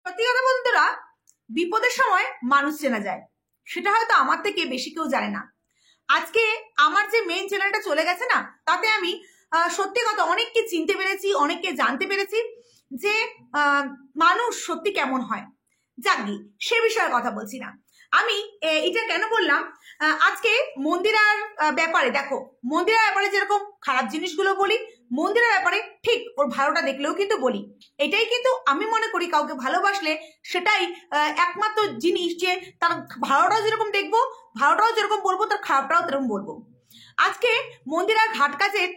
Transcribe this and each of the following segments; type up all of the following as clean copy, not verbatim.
সত্যি কথা বন্ধুরা, বিপদের সময় মানুষ চেনা যায়, সেটা হয়তো আমার থেকে বেশি কেউ জানে না। আজকে আমার যে মেইন চ্যানেলটা চলে গেছে না, তাতে আমি সত্যি কথা অনেককে চিনতে পেরেছি, অনেককে জানতে পেরেছি যে মানুষ সত্যি কেমন হয়। যাকগি, সে বিষয়ে কথা বলছি না। আমি এটা কেন বললাম, আজকে মন্দিরার ব্যাপারে দেখো, মন্দিরার ব্যাপারে যেরকম খারাপ জিনিসগুলো বলি, মন্দিরের ব্যাপারে ঠিক ওর ভালোটা দেখলেও কিন্তু বলি। এটাই কিন্তু আমি মনে করি কাউকে ভালোবাসলে সেটাই একমাত্র জিনিস যে তার ভালোটাও যেরকম দেখবো, ভালোটাও যেরকম বলবো, তার খারাপটাও তেরকম বলবো। আজকে মন্দিরার ঘাট কাজের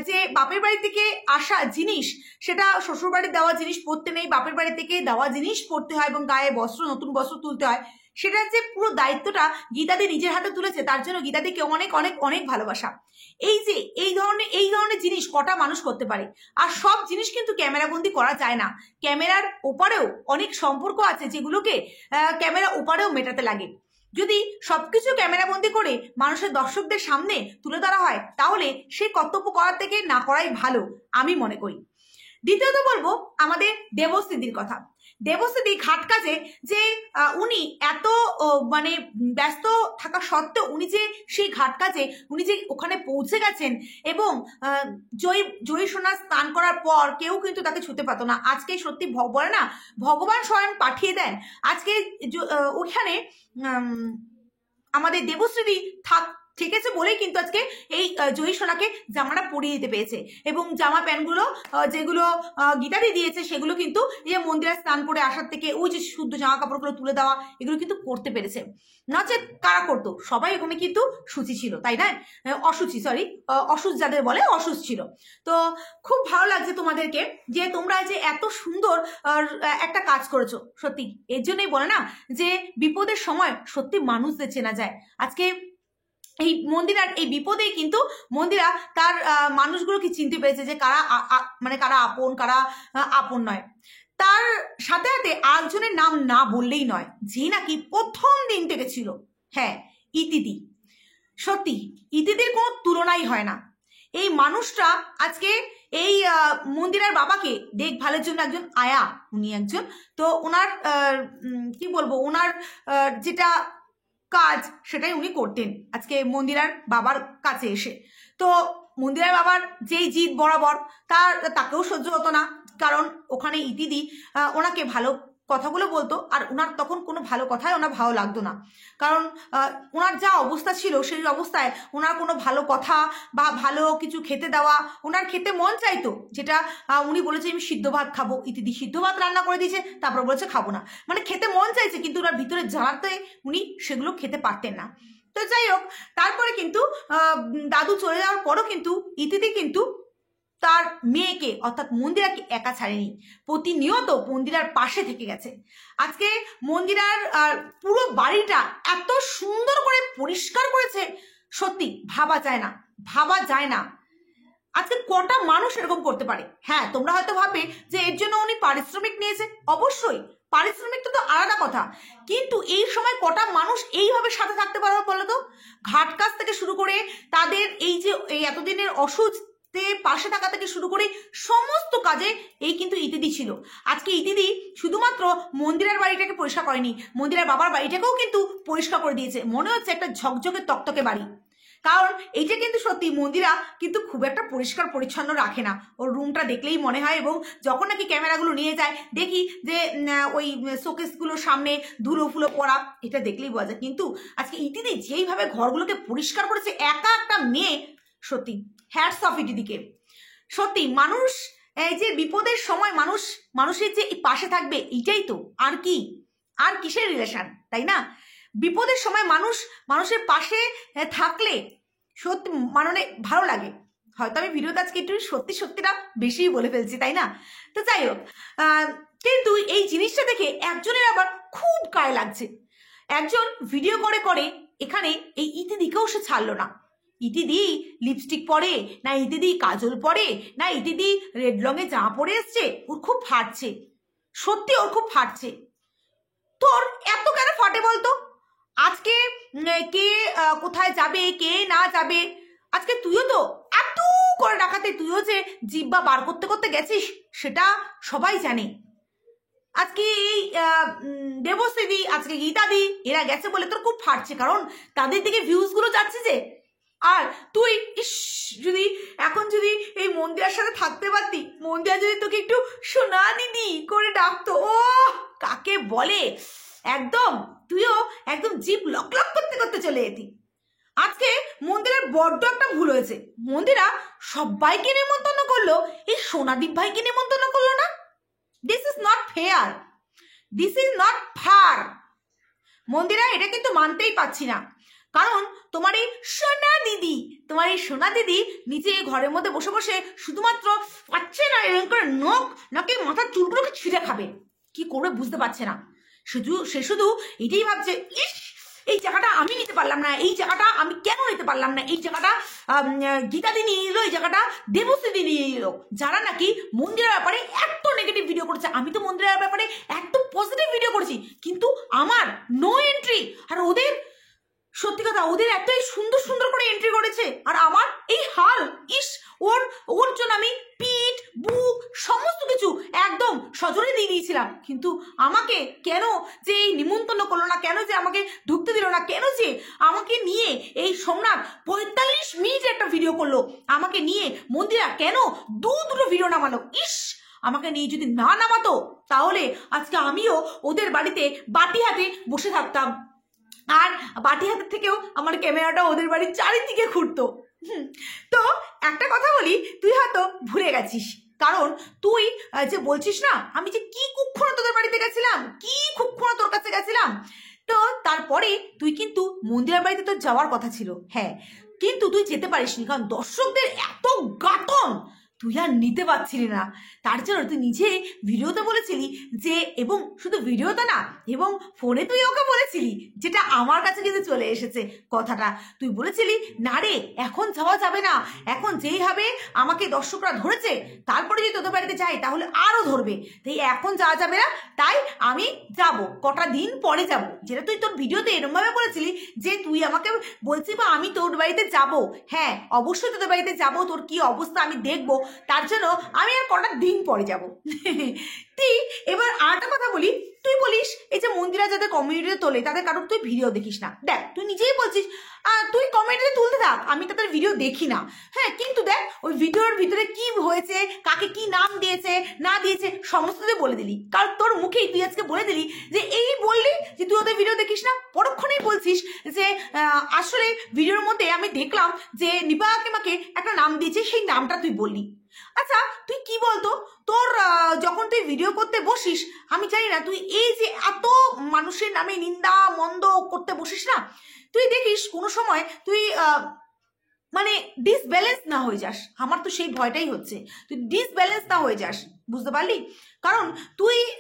যে বাপের বাড়ি থেকে আসা জিনিস, সেটা শ্বশুর বাড়ির দেওয়া জিনিস পরতে নেই, বাপের বাড়ি থেকে দেওয়া জিনিস পরতে হয় এবং গায়ে বস্ত্র, নতুন বস্ত্র তুলতে হয়। সেটার যে পুরো দায়িত্বটা গীতাদি নিজের হাতে তুলেছে, তার জন্য গীতাদিকে অনেক অনেক অনেক ভালোবাসা। এই যে এই ধরনের জিনিস কটা মানুষ করতে পারে? আর সব জিনিস কিন্তু ক্যামেরাবন্দি করা যায় না। ক্যামেরার ওপারেও অনেক সম্পর্ক আছে যেগুলোকে ক্যামেরা ওপারেও মেটাতে লাগে। যদি সবকিছু ক্যামেরাবন্দি করে মানুষের দর্শকদের সামনে তুলে ধরা হয়, তাহলে সেই কর্তব্য করার থেকে না করাই ভালো আমি মনে করি। দ্বিতীয়ত বলবো আমাদের দেবশ্রীদির কথা। দেবশ্রীদি ঘাট কাজে যে উনি এত মানে ব্যস্ত থাকা সত্ত্বেও উনি যে সেই ঘাট কাজে উনি যে ওখানে পৌঁছে গেছেন এবং জয়ী সোনা স্নান করার পর কেউ কিন্তু তাকে ছুতে পারতো না। আজকে সত্যি বলে না, ভগবান স্বয়ং পাঠিয়ে দেন। আজকে ওখানে আমাদের দেবশ্রীদি থেকেছে বলেই কিন্তু আজকে এই জয়ী সোনাকে জামাটা পরিয়ে দিতে পেরেছে এবং জামা প্যান্টগুলো যেগুলো গীতাদি দিয়েছে সেগুলো কিন্তু যে মন্দিরে স্নান করে আসার থেকে ওই যে শুদ্ধ জামা কাপড়গুলো তুলে দেওয়া, এগুলো কিন্তু করতে পেরেছে। নচেত কারা করতো? সবাই ওখানে কিন্তু সূচি ছিল, তাই না? অসুচ যাদের বলে, অসুচ ছিল। তো খুব ভালো লাগছে তোমাদেরকে যে তোমরা যে এত সুন্দর একটা কাজ করেছো। সত্যি এর জন্যই বলে না যে বিপদের সময় সত্যি মানুষদের চেনা যায়। আজকে এই মন্দিরার এই বিপদেই কিন্তু মন্দিরা তার মানুষগুলোকে চিনতে পেরেছে যে কারা মানে কারা আপন, কারা আপন নয়। তার সাথে সাথে আরেকজনের নাম না বললেই নয়, যে নাকি প্রথম দিন থেকে ছিল। হ্যাঁ, ইতিদি। সত্যি ইতিদির কোনো তুলনাই হয় না। এই মানুষটা আজকে এই মন্দিরার বাবাকে দেখভালের জন্য একজন আয়া, উনি একজন, তো ওনার কি বলবো, ওনার যেটা কাজ সেটাই উনি করতেন আজকে মন্দিরার বাবার কাছে এসে। তো মন্দিরার বাবার যেই জিদ বরাবর, তাকেও সহ্য হতো না, কারণ ওখানে ইতিদি ওনাকে ভালো কথাগুলো বলতো আর ওনার তখন কোনো ভালো কথাই ওনার ভালো লাগতো না। কারণ ওনার যা অবস্থা ছিল সেই অবস্থায় ওনার কোনো ভালো কথা বা ভালো কিছু খেতে দেওয়া, ওনার খেতে মন চাইতো, যেটা উনি বলেছে আমি সিদ্ধ ভাত খাবো, ইতিদি সিদ্ধ ভাত রান্না করে দিয়েছে, তারপর বলেছে খাবো না, মানে খেতে মন চাইছে কিন্তু ওনার ভিতরে জ্বালাতে উনি সেগুলো খেতে পারতেন না। তো যাই হোক, তারপরে কিন্তু দাদু চলে যাওয়ার পরও কিন্তু ইতিদি কিন্তু তার মেয়েকে অর্থাৎ মন্দিরাকে একা ছাড়েনি, প্রতিনিয়ত মন্দিরার পাশে থেকে গেছে। আজকে মন্দিরার পুরো বাড়িটা এত সুন্দর করে পরিষ্কার করেছে, সত্যি ভাবা যায় না, ভাবা যায় না। আজকে কটা মানুষ এরকম করতে পারে? হ্যাঁ, তোমরা হয়তো ভাবে যে এর জন্য উনি পারিশ্রমিক নিয়েছে, অবশ্যই পারিশ্রমিকটা তো আলাদা কথা, কিন্তু এই সময় কটা মানুষ এইভাবে সাথে থাকতে পারবে বলো তো? ঘাট কাজ থেকে শুরু করে তাদের এই যে এই এতদিনের অসুস্থ পাশে থাকা থেকে শুরু করে সমস্ত কাজে এই কিন্তু ইতিদি ছিল। আজকে ইতিদি শুধুমাত্র মন্দিরের বাড়িটাকে পরিষ্কার করেনি, মন্দিরের বাবার বাড়িটাকেও কিন্তু পরিষ্কার করে দিয়েছে। মনে হচ্ছে একটা ঝকঝকে তকতকে বাড়ি। কারণ এইটা কিন্তু সত্যি মন্দিরা কিন্তু খুব একটা পরিষ্কার পরিচ্ছন্ন রাখে না, ওর রুমটা দেখলেই মনে হয়। এবং যখন নাকি ক্যামেরাগুলো নিয়ে যায় দেখি যে ওই শোকেসগুলোর সামনে ধুলো ফুলো পড়া, এটা দেখলেই বোঝা যায়। কিন্তু আজকে ইতিদি যেইভাবে ঘরগুলোকে পরিষ্কার করেছে, একা একটা মেয়ে, সত্যি হ্যাটস অফ ইতিদিকে। সত্যি মানুষ এই যে বিপদের সময় মানুষের যে পাশে থাকবে, এটাই তো, আর কি, আর কিসের রিলেশন, তাই না? বিপদের সময় মানুষের পাশে থাকলে সত্যি মানে ভালো লাগে। হয়তো আমি ভিডিওতে আজকে একটু সত্যিটা বেশিই বলে ফেলছি, তাই না? তো যাই হোক, কিন্তু এই জিনিসটা দেখে একজনের আবার খুব গায়ে লাগছে। একজন ভিডিও করে এখানে এই ইতিদিকেও সে ছাড়লো না। ইতিদি লিপস্টিক পরে না, ইতিদি কাজল পরে না, ইতিদি রেড রঙের জামা পরে এসছে, ওর খুব ফাটছে, সত্যি ওর খুব ফাটছে। তোর এত কেন ফাটে বলতো? আজকে কে কোথায় যাবে, কে না যাবে, আজকে তুইও তো এত করে রাখাতে তুইও যে জিব্বা বার করতে গেছিস, সেটা সবাই জানে। আজকে এই দেবশ্রী, আজকে গীতাদি, এরা গেছে বলে তোর খুব ফাটছে, কারণ তাদের দিকে ভিউজগুলো যাচ্ছে যে। আর তুই ইস, যদি এই মন্দিরার সাথে থাকতে পারতি, মন্দিরা যদি তোকে একটু সোনা দিদি করে ডাকতো, ও কাকে বলে, একদম তুইও একদম জিভ লক লক করতে করতে চলে যেতি। আজকে মন্দিরের বড্ড একটা ভুল হয়েছে, মন্দিরা সবাইকে নেমন্তন্ন করলো, এই সোনাদীপ ভাইকে নেমন্তন্ন করলো না। This is not fair, this is not far. Mandira এটা কিন্তু মানতেই পারছি না, কারণ তোমার এই সোনা দিদি নিচে ঘরের মধ্যে বসে বসে শুধুমাত্র পাচ্ছে না এরকম করে নাকি মাথার চুলগুলোকে ছিঁড়ে খাবে, কি করবে বুঝতে পারছে না। সে শুধু এটাই ভাবছে, ইস এই জায়গাটা আমি নিতে পারলাম না, এই জায়গাটা আমি কেন নিতে পারলাম না, এই জায়গাটা গীতাদি নিয়ে নিল, এই জায়গাটা দেবশ্রী নিয়ে নিল, যারা নাকি মন্দিরের ব্যাপারে এত নেগেটিভ ভিডিও করেছে। আমি তো মন্দিরের ব্যাপারে এত পজিটিভ ভিডিও করেছি, কিন্তু আমার নো এন্ট্রি। আর ওদের সত্যি কথা, ওদের এতই সুন্দর সুন্দর করে এন্ট্রি করেছে, আর আমার এই হাল। ইস, ওর জন্য আমি পিঠ বুক সমস্ত কিছু একদম সজোরে দিয়ে দিয়েছিলাম, কিন্তু আমাকে কেন যে এই নিমন্ত্রণ করলো না, কেন যে আমাকে ঢুকতে দিল না, কেন যে আমাকে নিয়ে এই সোমনাথ 45 মিনিট একটা ভিডিও করলো, আমাকে নিয়ে মন্দিরা কেন দুটো ভিডিও নামালো। ইস, আমাকে নিয়ে যদি না নামাতো তাহলে আজকে আমিও ওদের বাড়িতে বাটি হাতে বসে থাকতাম, আর বাটি হাতের থেকেও আমার ক্যামেরাটা ওদের বাড়ির চারিদিকে ঘুরতো। তো একটা কথা বলি, তুই হয়তো ভুলে গেছিস, কারণ তুই যে বলছিস না আমি যে কি কুক্ষণ তোদের বাড়িতে গেছিলাম, কি কুক্ষণ তোর কাছে গেছিলাম, তো তারপরে তুই কিন্তু মন্দিরের বাড়িতে তোর যাওয়ার কথা ছিল, হ্যাঁ, কিন্তু তুই যেতে পারিসনি, কারণ দর্শকদের এত গাটন তুই আর নিতে পারছিলি না। তার জন্য তুই নিজে ভিডিওতে বলেছিলি যে, এবং শুধু ভিডিওতে না, এবং ফোনে তুই ওকে বলেছিলি, যেটা আমার কাছে কিন্তু চলে এসেছে কথাটা, তুই বলেছিলি না রে এখন যাওয়া যাবে না, এখন যেই হবে আমাকে দর্শকরা ধরেছে, তারপরে যদি তোদের বাড়িতে যাই তাহলে আরও ধরবে, তাই এখন যাওয়া যাবে না, তাই আমি যাব কটা দিন পরে যাব। যেটা তুই তোর ভিডিওতে এরমভাবে বলেছিলি যে তুই আমাকে বলছি বা আমি তোর বাড়িতে যাব, হ্যাঁ অবশ্যই তোদের বাড়িতে যাব, তোর কি অবস্থা আমি দেখবো, তার জন্য আমি আর কটা দিন পরে যাব। তুই এবার আরেকটা কথা বলি, তুই বলিস এই যে মন্দিরা যাদের কমিউনিটিতে তোলে তাদের কারোর তুই ভিডিও দেখিস না। দেখ তুই নিজেই বলছিস তুই কমেন্টে তুলতে থাক, আমি তাদের ভিডিও দেখি না, হ্যাঁ, কিন্তু দেখ ওই ভিডিওর ভিতরে কি হয়েছে, কাকে কি নাম দিয়েছে না দিয়েছে সমস্ত তুই বলে দিলি, কারণ তোর মুখেই তুই আজকে বলে দিলি যে এই বললি যে তুই ওদের ভিডিও দেখিস না, পরক্ষণেই বলছিস যে আসলে ভিডিওর মধ্যে আমি দেখলাম যে নিপা কাকিমাকে একটা নাম দিয়েছে, সেই নামটা তুই বললি। আচ্ছা তুই কি বলতো, তোর যখন তুই ভিডিও করতে বসিস, আমি জানি না তুই এই যে এত মানুষের নামে নিন্দা মন্দ করতে বসিস না, তুই দেখিস কোনো সময় তুই মানে ডিসব্যালেন্স না হয়ে যাস, আমার তো সেই ভয়টাই হচ্ছে, তুই ডিসব্যালেন্স না হয়ে যাস, বুঝতে পারলি? কারণ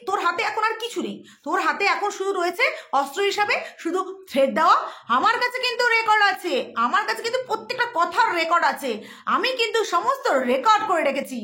তোর হাতে এখন আর কিছু নেই, তোর হাতে এখন শুধু রয়েছে অস্ত্র হিসাবে শুধু থ্রেড দেওয়া। আমার কাছে কিন্তু রেকর্ড আছে, আমার কাছে কিন্তু প্রত্যেকটা কথার রেকর্ড আছে, আমি কিন্তু সমস্ত রেকর্ড করে রেখেছি।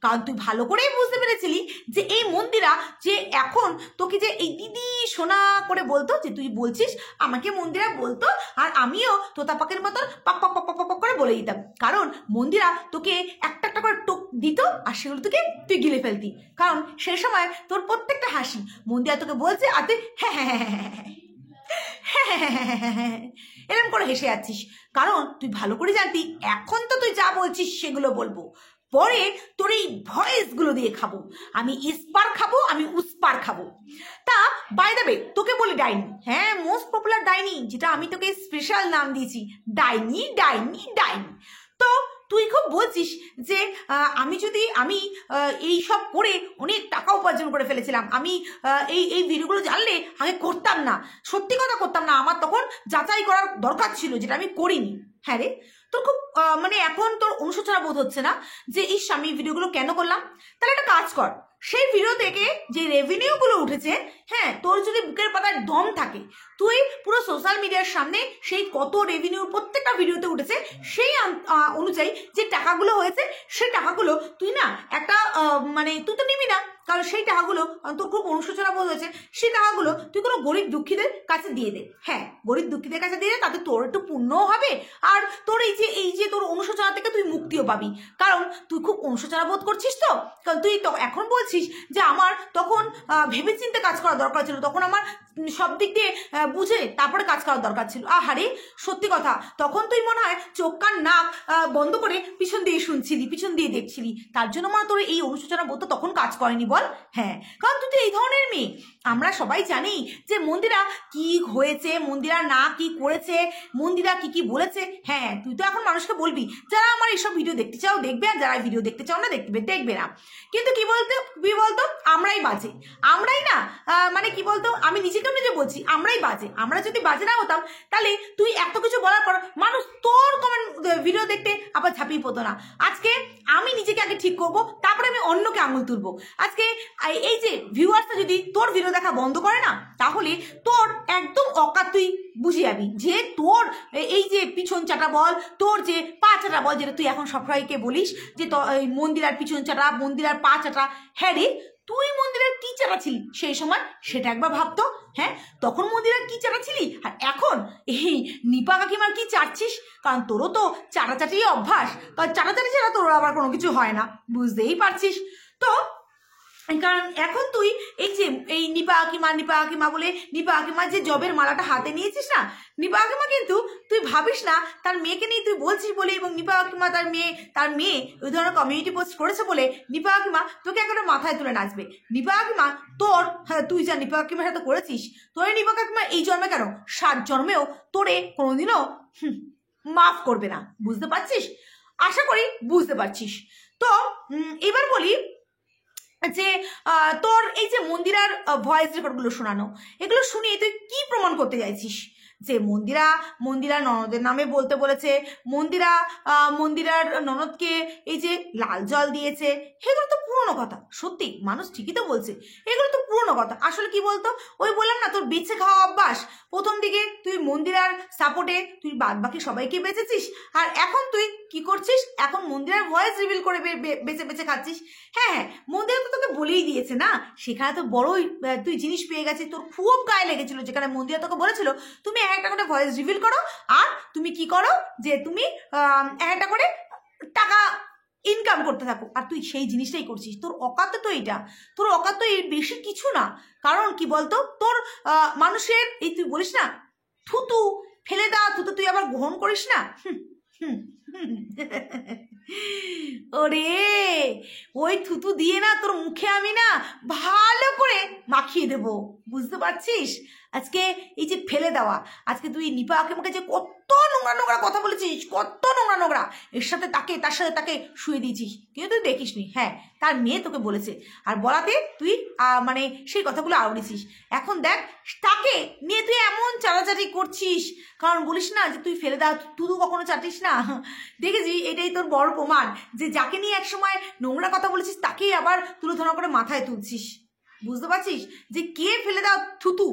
কারণ তুই ভালো করেই বুঝতে পেরেছিলি যে এই মন্দিরা যে এখন তোকে যে এই দিদি সোনা করে বলতো, যে তুই বলছিস আমাকে মন্দিরা বলতো, আর আমিও তোতা পাখির মতন পাক পাক পাক পাক করে বলে দিতাম, কারণ মন্দিরা তোকে একটা একটা করে টোক দিত আর সেগুলো তোকে তুই গিলে ফেলতি, কারণ সেই সময় তোর প্রত্যেকটা হাসি মন্দিরা তোকে বলছে আর তুই হ্যাঁ হ্যাঁ হ্যাঁ এরকম করে হেসে যাচ্ছিস, কারণ তুই ভালো করে জানতি এখন তো তুই যা বলছিস সেগুলো বলবো, পরে তোর এই ভয়েসগুলো দিয়ে খাবো, আমি ইস্পার খাবো, আমি উস্পার খাবো। তা বাই দ্য ওয়ে তোকে বলি ডাইনি, হ্যাঁ মোস্ট পপুলার ডাইনি, যেটা আমি তোকে স্পেশাল নাম দিয়েছি, ডাইনি ডাইনি ডাইনি। তো তুই খুব বলছিস যে আমি এই সব করে অনেক টাকা উপার্জন করে ফেলেছিলাম, আমি এই ভিডিওগুলো জানলে আগে করতাম না, সত্যি কথা করতাম না, আমার তখন যাচাই করার দরকার ছিল, যেটা আমি করিনি। হ্যাঁ রে, তোর খুব মানে এখন তোর অনুশোচনা বোধ হচ্ছে না যে ইস আমি ভিডিওগুলো কেন করলাম? তাহলে একটা কাজ কর, সেই ভিডিও থেকে যে রেভিনিউগুলো উঠেছে হ্যাঁ, তোর যদি বুকের পাতায় দম থাকে, তুই পুরো সোশ্যাল মিডিয়ার সামনে সেই কত রেভিনিউ প্রত্যেকটা ভিডিওতে উঠেছে, সেই অনুযায়ী যে টাকাগুলো হয়েছে সেই টাকাগুলো তুই না একটা মানে তুই তো নিবি না, কারণ সেই টাকাগুলো তোর খুব অনুশোচনা বোধ হয়েছে, সেই টাকাগুলো তুই কোনো গরিব দুঃখীদের কাছে দিয়ে দে। হ্যাঁ, গরিব দুঃখীদের কাছে দিয়ে দে, তাতে তোর একটু পুণ্যও হবে, আর তোর এই যে তোর অনুশোচনা থেকে তুই মুক্তিও পাবি। কারণ তুই খুব অনুশোচনা বোধ করছিস তো, কারণ তুই তো এখন বলছিস যে আমার তখন ভেবেচিন্তে কাজ করা দরকার ছিল, তখন আমার সব দিক দিয়ে বুঝে তারপরে কাজ করার দরকার ছিল। আহারে সত্যি কথা, তখন তুই মনে হয় চোখ কান নাক বন্ধ করে পিছন দিয়ে শুনছিলি, পিছন দিয়ে দেখছিলি, তার জন্য মনে তোর এই অনুশোচনা বোধ তখন কাজ করেনি বল। হ্যাঁ, কারণ তুই তো এই ধরনের মেয়ে। আমরা সবাই জানি যে মন্দিরা কি হয়েছে, মন্দিরা না কি করেছে, মন্দিরা কি বলেছে। হ্যাঁ, তুই তো এখন মানুষকে বলবি, যারা আমার এইসব ভিডিও দেখতে চাও দেখবে, আর যারা ভিডিও দেখতে চাও না দেখবে না। কিন্তু কি বলতো আমরাই বাজে, আমরাই না মানে কি বলতো, আমি নিজেকে বলছি আমরাই বাজে। আমরা যদি বাজে না হতাম তাহলে তুই এত কিছু বলার পর মানুষ তোর কমেন্ট ভিডিও দেখতে আবার ঝাঁপিয়ে পড়তো না। আজকে আমি নিজেকে আগে ঠিক করবো, তারপরে আমি অন্যকে আঙুল তুলবো। আজকে এই যে ভিউয়ার্সটা যদি তোর ভিডিও দেখা বন্ধ করে না, তাহলে তোর একদম অকাত তুই বুঝে যাবি যে তোর এই যে পিছন চাটা বল, তোর যে পা চাটা বল, যেটা তুই এখন সবাইকে বলিস যে মন্দিরার পিছন চাটা, মন্দিরার পা চাটা। হ্যাঁ রে, তুই মন্দিরের কি চাটা ছিলি সেই সময়, সেটা একবার ভাবতো। হ্যাঁ, তখন মন্দিরের কি চাটা ছিলি, আর এখন এই নিপা কাকিমার কি চাটছিস? কারণ তোরও তো চাটাচাটি অভ্যাস, কারণ চাটাচাটি ছাড়া তোর আবার কোনো কিছু হয় না, বুঝতেই পারছিস তো। কারণ এখন তুই এই নিপা কাকিমা বলে নিপা কাকিমার যে জবের মালাটা হাতে নিয়েছিস না, নিপা কাকিমা কিন্তু তুই ভাবিস না তার মেয়েকে নিয়ে তুই বলছিস বলে, এবং নিপা কাকিমা তার মেয়ে ওই ধরনের কমিউনিটি পোস্ট করেছে বলে নিপা কাকিমা তোকে একটা মাথায় তুলে নাচবে। নিপা কাকিমা তোর, হ্যাঁ তুই যা নিপা কাকিমার সাথে করেছিস, তোর নিপা কাকিমা এই জন্মে কেন 7 জন্মেও তোরে কোনোদিনও মাফ করবে না, বুঝতে পারছিস? আশা করি বুঝতে পারছিস তো। এবার বলি যে তোর এই যে মন্দিরার ভয়েস রেকর্ডগুলো শোনানো, এগুলো শুনিয়ে তুই কি প্রমাণ করতে চাইছিস? যে মন্দিরা ননদের নামে বলতে বলেছে, মন্দিরার ননদকে এই যে লাল জল দিয়েছে, এগুলো তো পুরনো কথা। সত্যি মানুষ ঠিকই তো বলছে, এগুলো তো পুরনো কথা। আসলে কি বলতো, ওই বললাম না তোর বেঁচে খাওয়া অভ্যাস। প্রথম দিকে তুই মন্দিরার সাপোর্টে তুই বাদ বাকি সবাইকে বেঁচেছিস, আর এখন তুই কি করছিস, এখন মন্দিরার ভয়েস রিভিল করে বেঁচে খাচ্ছিস। হ্যাঁ, মন্দিরা তো তোকে বলেই দিয়েছে না, সেখানে তো বড়ই তুই জিনিস পেয়ে গেছিস। তোর খুব গায়ে লেগেছিল যেখানে মন্দিরা তোকে বলেছিল তুমি একটা করে ভয়েস রিভিল করো, আর তুমি কি করো যে তুমি একটা করে টাকা ইনকাম করতে থাকো, আর তুই সেই জিনিসটাই করছিস। তোর অকাত তো এইটা, তোর অকাত তো এর বেশি কিছু না। কারণ কি বলতো, তোর মানুষের এই তুই বলিস না থুতু ফেলে দেওয়া, থুতু তুই আবার গ্রহণ করিস না। ওরে, ওই থুতু দিয়ে না তোর মুখে আমি না ভালো করে মাখিয়ে দেবো, বুঝতে পারছিস? আজকে এই যে ফেলে দেওয়া, আজকে তুই নিপা কাকিমাকে যে কত নোংরা কথা বলেছিস, কত নোংরা এর সাথে তার সাথে তাকে শুয়ে দিয়েছিস, কিন্তু তুই দেখিসনি। হ্যাঁ, তার মেয়ে তোকে বলেছে, আর বলাতে তুই মানে সেই কথাগুলো আওড়েছিস। এখন দেখ তাকে নিয়ে তুই এমন চালাচালি করছিস, কারণ বলিস না যে তুই ফেলে দেওয়া তুই কখনো চাটিস না। দেখেছি, এটাই তোর বড় প্রমাণ যে যাকে নিয়ে একসময় নোংরা কথা বলেছিস তাকেই আবার তুলোধনা করে মাথায় তুলছিস। বুঝতে পারছিস যে কে ফেলে দেওয়া থুতু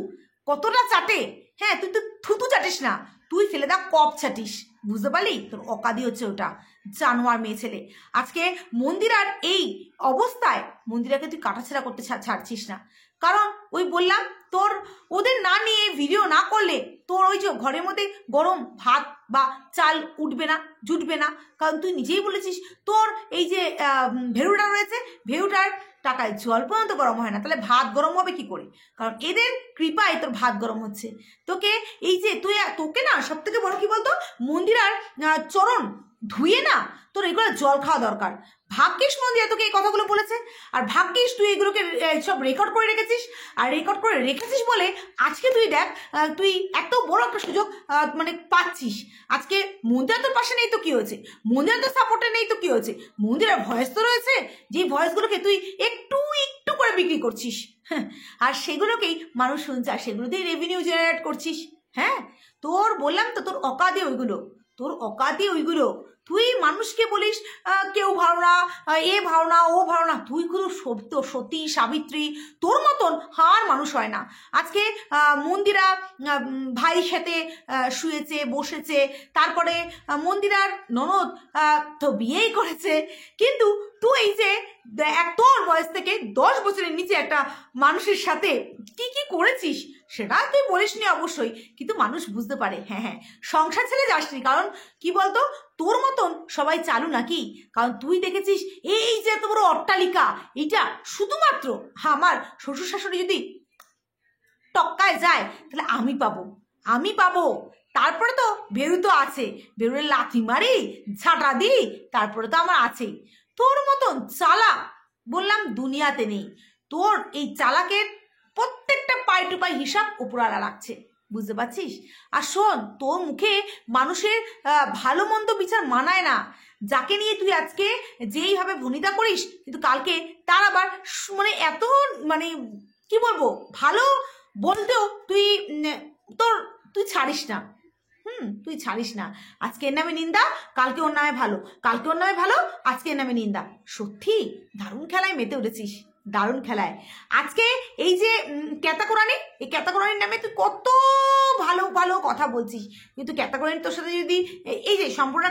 কতটা চাটে? হ্যাঁ, তুই তো থুতু চাটিস না, তুই ফেলে দেওয়া কপ চাটিস, বুঝতে পারলি? তোর অকাদি হচ্ছে ওটা, জানোয়ার মেয়ে ছেলে। আজকে মন্দিরার এই অবস্থায় মন্দিরাকে তুই কাটাছেড়া করতে ছাড়ছিস না, কারণ ওই বললাম তোর ওদের না নিয়ে ভিডিও না করলে তোর ওই যে ঘরের মধ্যে গরম ভাত বা চাল উঠবে না, জুটবে না। কারণ তুই নিজেই বলেছিস তোর এই যে ভেড়ুটা রয়েছে, ভেড়ুটার টাকায় জল পর্যন্ত গরম হয় না, তাহলে ভাত গরম হবে কি করে? কারণ এদের কৃপায় তোর ভাত গরম হচ্ছে। তোকে এই যে তোকে না সব থেকে বড় কি বলতো, মন্দিরার চরণ ধুয়ে না তোর এগুলো জল খাওয়া দরকার। ভাগ্যিস মন্দিরা তোকে এই কথাগুলো বলেছে, আর ভাগ্যিস তুই এগুলোকে সব রেকর্ড করে রেখেছিস, আর রেকর্ড করে রেখেছিস বলে আজকে তুই দেখ তুই এত বড় একটা সুযোগ মানে পাচ্ছিস। আজকে মন্দিরা তোর পাশে নেই তো কি হয়েছে, মন্দিরা তোর সাপোর্টে নেই তো কি হয়েছে, মন্দিরের ভয়েস তো রয়েছে, যে ভয়েসগুলোকে তুই একটু একটু করে বিক্রি করছিস, আর সেগুলোকেই মানুষ শুনছে, আর সেগুলোতেই রেভিনিউ জেনারেট করছিস। হ্যাঁ, তোর বললাম তো তোর অকাদে ওইগুলো, তোর অকাতই ওইগুলো। তুই মানুষকে বলিস কেউ ভালো না, এ ভালো না, ও ভালো না। তুইগুলো সত্য সতী সাবিত্রী, তোর মতন হার মানুষ হয় না। আজকে মন্দিরা ভাইয়ের সাথে শুয়েছে বসেছে, তারপরে মন্দিরার ননদ তো বিয়েই করেছে, কিন্তু তুই এই যে তোর বয়স থেকে 10 বছরের নিচে একটা মানুষের সাথে কি কি করেছিস সেটা তুই বলিসনি অবশ্যই, কিন্তু মানুষ বুঝতে পারে। হ্যাঁ হ্যাঁ, সংসার ছেড়ে যাসনি, কারণ কি বলতো, তোর মতন সবাই চালু নাকি? কারণ তুই দেখেছিস এই যে এত বড় অট্টালিকা, এইটা শুধুমাত্র আমার শ্বশুর শাশুড়ি যদি টক্কায় যায় তাহলে আমি পাবো। তারপরে তো বেরু তো আছে, বেরুলে লাথি মারি ঝাঁটা দিই, তারপরে তো আমার আছেই। তোর মতন চালাক বললাম দুনিয়াতে নেই। তোর এই চালাকের প্রত্যেকটা পাই টু পাই হিসাব উপরওয়ালা রাখছে, বুঝতে পারছিস? আর শোন, তোর মুখে মানুষের ভালো মন্দ বিচার মানায় না। যাকে নিয়ে তুই আজকে যেইভাবে ভনিতা করিস, কিন্তু কালকে তার আবার মানে এত মানে কি বলবো, ভালো বলতেও তুই ছাড়িস না। তুই ছাড়িস না। আজকে এর নামে নিন্দা, কালকে ওর নামে ভালো, কালকে ওর নামে ভালো, আজকে এর নামে নিন্দা। সত্যি দারুণ খেলায় মেতে উঠেছিস, দারুণ খেলায়। আজকে এই যে ক্যাতাকোরানি, এই ক্যাতাকোরানির নামে তুই কত ভালো ভালো কথা বলছিস, কিন্তু ক্যাতাকোরানি তোর সাথে যদি এই যে সম্পূর্ণ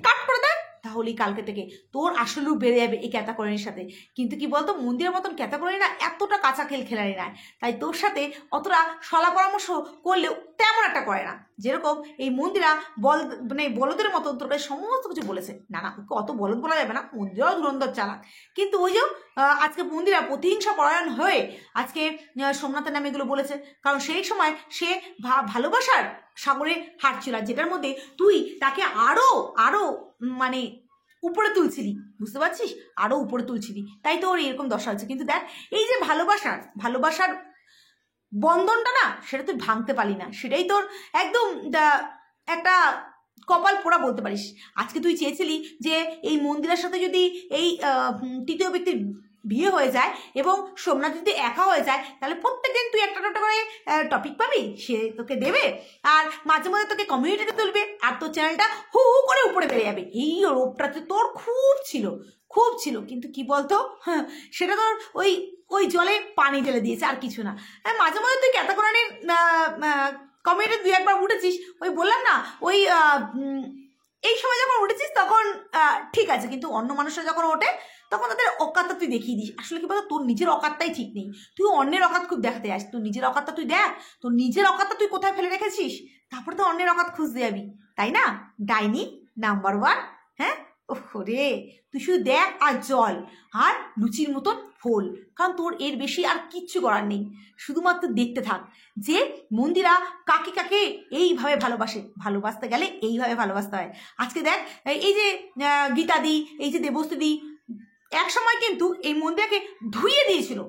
কাট করে দেয়, তাহলেই কালকে থেকে তোর আসল রূপ বেড়ে যাবে এই ক্যাতাকোরানির সাথে। কিন্তু কি বলতো, মন্দিরের মতন ক্যাতাকোরানিরা এতটা কাঁচা খেলারি না, তাই তোর সাথে অতটা সলা পরামর্শ করলেও তেমন একটা করে না। যেরকম এই মন্দিরা মানে বলদের মতন তোর সমস্ত কিছু বলেছে। না অত বলদ বলা যাবে না, মন্দিরাও ধুরন্ধর চালাক। কিন্তু ওই যে আজকে মন্দিরা প্রতিহিংসা পরায়ণ হয়ে আজকে সোমনাথের নামে এগুলো বলেছে, কারণ সেই সময় সে ভালোবাসার সাগরে হাঁটছিল, যেটার মধ্যে তুই তাকে আরো মানে উপরে তুলছিলি, বুঝতে পারছিস? আরো উপরে তুলছিলি, তাই তো ওর এরকম দশা হচ্ছে। কিন্তু দেখ, এই যে ভালোবাসার বন্ধনটা না, সেটা তুই ভাঙতে পারলি না, সেটাই তোর একদম একটা কপাল পোড়া বলতে পারিস। আজকে তুই চেয়েছিলি যে এই মন্দিরের সাথে যদি এই তৃতীয় ব্যক্তির বিয়ে হয়ে যায় এবং সোমনাথ যদি একা হয়ে যায়, তাহলে প্রত্যেকদিন তুই একটা করে টপিক পাবি, সে তোকে দেবে, আর মাঝে মাঝে তোকে কমিউনিটিতে তুলবে, আর তোর চ্যানেলটা হু হু করে উপরে বেড়ে যাবে। এই রোগটাতে তোর খুব ছিল, কিন্তু কি বলতো, সেটা তোর ওই জলে পানি ঢেলে দিয়েছে, আর কিছু না। মাঝে মাঝে তুই ক্যাতাকোরানির কমিউনিটি 2-1 বার উঠেছিস, ওই বললাম না, ওই এই সময় যখন উঠেছিস তখন ঠিক আছে, কিন্তু অন্য মানুষরা যখন ওঠে তখন তাদের অকাতটা তুই দেখিয়ে দিস। আসলে কি বলতো, তোর নিজের অকাতটাই ঠিক নেই, তুই অন্যের অকাত খুব দেখাতে যাস। তোর নিজের অকাতটা তুই দেখ, তোর নিজের অকাতটা তুই কোথায় ফেলে রেখেছিস, তারপরে তো অন্যের অকাত খুঁজতে যাবি, তাই না? ডাইনি নাম্বার 1। হ্যাঁ, ওরে তুই শুধু দেখ আর জল আর লুচির মতন ফোল, কারণ তোর এর বেশি আর কিচ্ছু করার নেই। শুধুমাত্র দেখতে থাক যে মন্দিরা কাকে কাকে এইভাবে ভালোবাসতে গেলে এইভাবে ভালোবাসতে হয়। আজকে দেখ, এই যে গীতাদি, এই যে দেবস্তুদি, এক সময় কিন্তু এই মন্দিরাকে ধুইয়ে দিয়েছিল,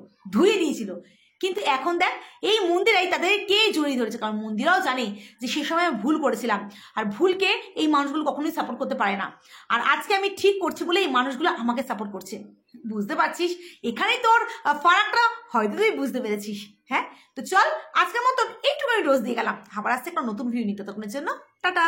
কিন্তু এখন দেখ এই মন্দিরাই তাদের কে জড়িয়ে ধরেছে, কারণ মন্দিরাও জানে যে সে সময় আমি ভুল করেছিলাম, আর ভুলকে এই মানুষগুলো কখনোই সাপোর্ট করতে পারে না। আর আজকে আমি ঠিক করছি বলে এই মানুষগুলো আমাকে সাপোর্ট করছে, বুঝতে পারছিস? এখানেই তোর ফারাকটা হয়তো তুই বুঝতে পেরেছিস। হ্যাঁ, তো চল আজকের মতো একটুখানি ডোজ দিয়ে গেলাম, আবার আসছে একটা নতুন ভিডিও নিতে, তখনের জন্য টাটা।